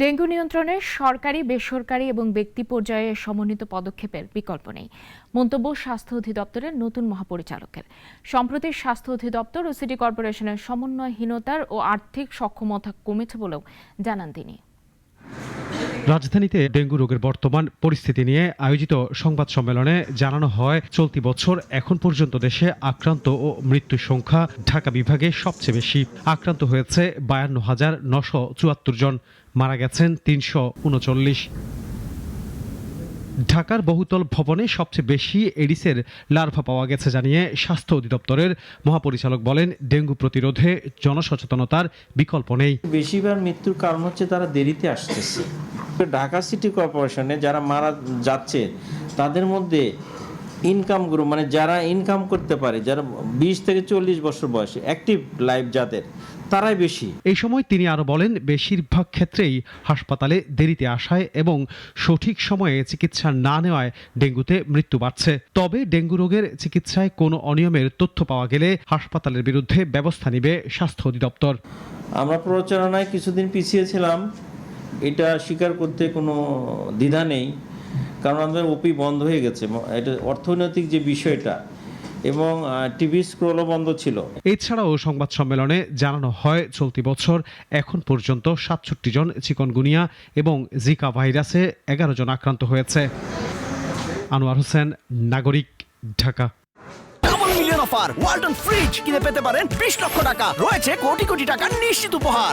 Dengue নিয়ন্ত্রণে সরকারি, বেসরকারি এবং ব্যক্তি পর্যায়ে সমন্বিত পদক্ষেপের বিকল্প নেই, মন্তব্য স্বাস্থ্য অধিদপ্তরের নতুন মহাপরিচালকের। সম্প্রতি স্বাস্থ্য অধিদপ্তর ও সিটি কর্পোরেশনের সমন্বয়হীনতার ও আর্থিক সক্ষমতা কমেছে বলেও জানান তিনি। রাজধানীতে ডেঙ্গু রোগের বর্তমান পরিস্থিতি নিয়ে আয়োজিত সংবাদ সম্মেলনে জানানো হয়, চলতি বছর এখন পর্যন্ত দেশে আক্রান্ত ও মৃত্যুর সংখ্যা ঢাকা বিভাগে সবচেয়ে বেশি। আক্রান্ত হয়েছে 52,974 জন, মারা গেছেন 339। ঢাকার বহুতল ভবনে সবচেয়ে বেশি এডিসের লার্ভা পাওয়া গেছে জানিয়ে স্বাস্থ্য অধিদপ্তরের মহাপরিচালক বলেন, ডেঙ্গু প্রতিরোধে জনসচেতনতার বিকল্প নেই। বেশিরভাগ মৃত্যুর কারণ হচ্ছে তারা দেরিতে আসতেছে। ঢাকা সিটি কর্পোরেশনে যারা মারা যাচ্ছে তাদের মধ্যে ইনকাম গ্রুপ, মানে যারা ইনকাম করতে পারে, যারা 20 থেকে 40 বছর বয়সে অ্যাক্টিভ লাইফ যাদের, তারাই বেশি। এই সময় তিনি আরো বলেন, বেশিরভাগ ক্ষেত্রেই হাসপাতালে দেরিতে আসায় এবং সঠিক সময়ে চিকিৎসা না নেওয়ায় ডেঙ্গুতে মৃত্যু বাড়ছে। তবে ডেঙ্গু রোগের চিকিৎসায় কোনো অনিয়মের তথ্য পাওয়া গেলে হাসপাতালের বিরুদ্ধে ব্যবস্থা নেবে স্বাস্থ্য অধিদপ্তর। আমরা প্রচারণায় কিছুদিন পিছিয়ে ছিলাম, এটা স্বীকার করতে কোনো দ্বিধা নেই, কারণ আমাদের ওপি বন্ধ হয়ে গেছে। এটা অর্থনৈতিক যে বিষয়টা, এবং টিভি স্ক্রলও বন্ধ ছিল। এছাড়াও সংবাদ সম্মেলনে জানানো হয়, চলতি বছর এখন পর্যন্ত 67 জন চিকনগুনিয়া এবং জিকা ভাইরাসে 11 জন আক্রান্ত হয়েছে। আনোয়ার হোসেন, নাগরিক, Dhaka. Double million offer Walton fridge কিনে পেতে পারেন 20 লক্ষ টাকা, রয়েছে কোটি কোটি টাকার নিশ্চিত উপহার।